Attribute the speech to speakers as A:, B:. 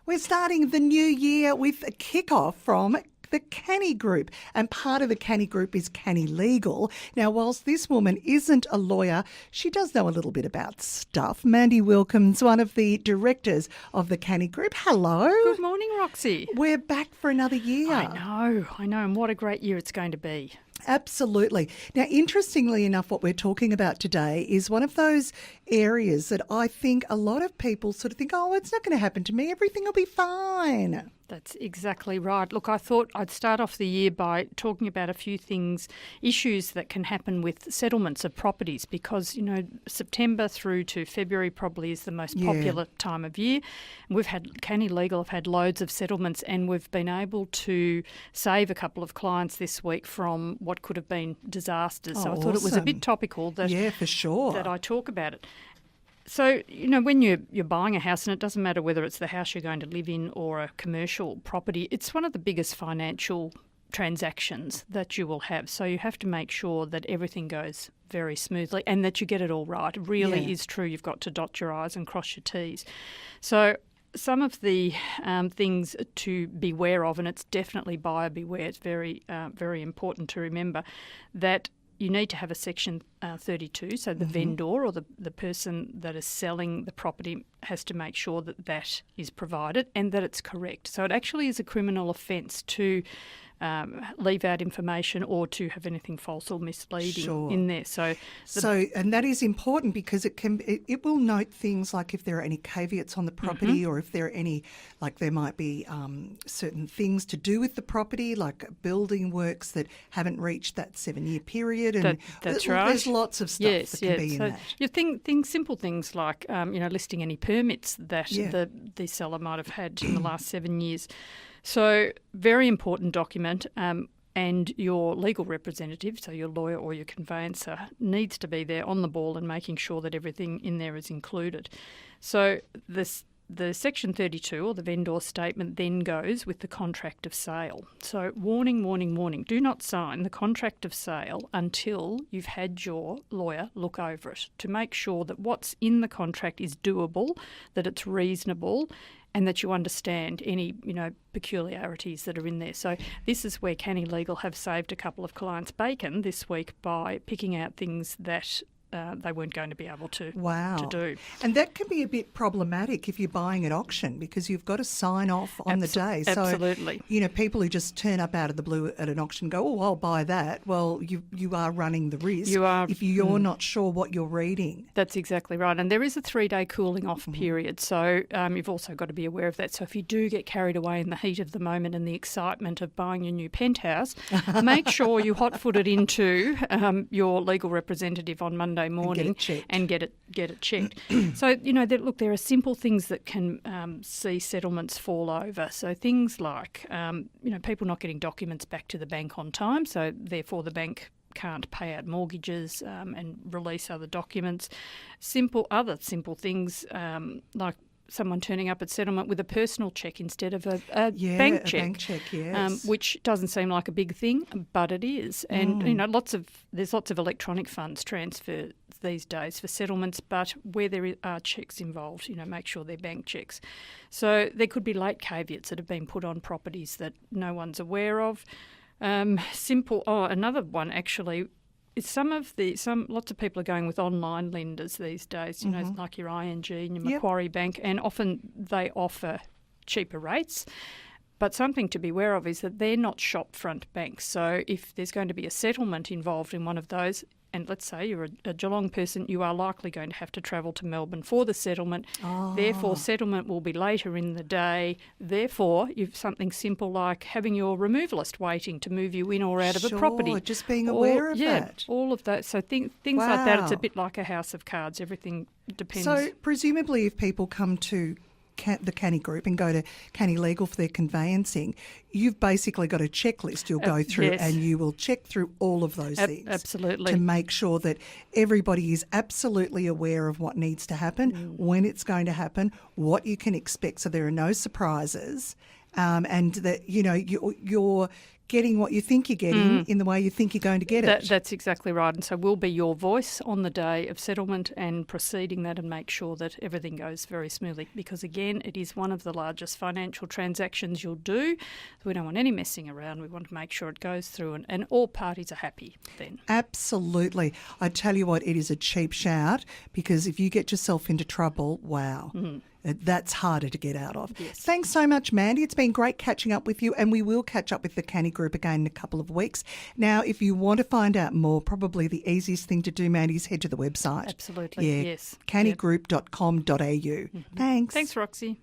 A: We're starting the new year with a kick-off from the Canny Group, and part of the Canny Group is Canny Legal. Now, whilst this woman isn't a lawyer, she does know a little bit about stuff. Mandy Wilkens, one of the directors of the Canny Group. Hello.
B: Good morning, Roxy.
A: We're back for another year.
B: I know, and what a great year it's going to be.
A: Absolutely. Now, interestingly enough, what we're talking about today is one of those areas that I think a lot of people sort of think, oh, it's not going to happen to me. Everything will be fine.
B: That's exactly right. Look, I thought I'd start off the year by talking about a few issues that can happen with settlements of properties because, September through to February probably is the most popular time of year. Canny Legal have had loads of settlements and we've been able to save a couple of clients this week from what could have been disasters. So I thought it was a bit topical
A: for sure.
B: that I talk about it. So, when you're buying a house, and it doesn't matter whether it's the house you're going to live in or a commercial property, it's one of the biggest financial transactions that you will have. So you have to make sure that everything goes very smoothly and that you get it all right. It really is true. You've got to dot your I's and cross your T's. So some of the things to beware of, and it's definitely buyer beware, it's very, very important to remember that you need to have a Section 32, so the vendor or the person that is selling the property has to make sure that that is provided and that it's correct. So it actually is a criminal offence to leave out information or to have anything false or misleading in there. And that is important because it will note things like if there are any caveats on the property or if there are any, like there might be certain things to do with the property, like building works that haven't reached that 7-year period. And that's right.
A: There's lots of stuff that can be in that.
B: You think simple things like listing any permits that the seller might have had in the last 7 years. So very important document and your legal representative, so your lawyer or your conveyancer, needs to be there on the ball and making sure that everything in there is included. So the Section 32 or the vendor statement then goes with the contract of sale. So warning, warning, warning. Do not sign the contract of sale until you've had your lawyer look over it to make sure that what's in the contract is doable, that it's reasonable, and that you understand any, peculiarities that are in there. So this is where Canny Legal have saved a couple of clients bacon this week by picking out things that they weren't going to be able to do.
A: And that can be a bit problematic if you're buying at auction because you've got to sign off on the day. So,
B: absolutely.
A: People who just turn up out of the blue at an auction go, oh, I'll buy that. Well, you are running the risk if you're not sure what you're reading.
B: That's exactly right. And there is a 3-day cooling off period. So you've also got to be aware of that. So if you do get carried away in the heat of the moment and the excitement of buying your new penthouse, make sure you hot-foot it into your legal representative on Monday morning and get it checked. So, there are simple things that can see settlements fall over. So things like, people not getting documents back to the bank on time, so therefore the bank can't pay out mortgages and release other documents. Other simple things like someone turning up at settlement with a personal cheque instead of a bank cheque.
A: Bank cheque, yes.
B: Which doesn't seem like a big thing, but it is. And there's lots of electronic funds transfer these days for settlements, but where there are cheques involved, make sure they're bank cheques. So there could be late caveats that have been put on properties that no one's aware of. Another one actually. Lots of people are going with online lenders these days, like your ING and your Macquarie Bank, and often they offer cheaper rates. But something to be aware of is that they're not shopfront banks. So if there's going to be a settlement involved in one of those, and let's say you're a Geelong person, you are likely going to have to travel to Melbourne for the settlement. Therefore, settlement will be later in the day. Therefore, you've something simple like having your removalist waiting to move you in or out of a property.
A: Just being aware of that.
B: All of that. So things like that, it's a bit like a house of cards. Everything depends.
A: So presumably if people come to the Canny Group and go to Canny Legal for their conveyancing, you've basically got a checklist you'll go through and you will check through all of those things.
B: Absolutely.
A: To make sure that everybody is absolutely aware of what needs to happen, when it's going to happen, what you can expect so there are no surprises, and that, you're getting what you think you're getting in the way you think you're going to get it.
B: That's exactly right. And so we'll be your voice on the day of settlement and preceding that and make sure that everything goes very smoothly. Because, again, it is one of the largest financial transactions you'll do. We don't want any messing around. We want to make sure it goes through and all parties are happy then.
A: Absolutely. I tell you what, it is a cheap shout because if you get yourself into trouble, wow. That's harder to get out of.
B: Yes.
A: Thanks so much, Mandy. It's been great catching up with you, and we will catch up with the Canny Group again in a couple of weeks. Now, if you want to find out more, probably the easiest thing to do, Mandy, is head to the website.
B: Absolutely,
A: yeah.
B: yes.
A: cannygroup.com.au. Thanks.
B: Thanks, Roxy.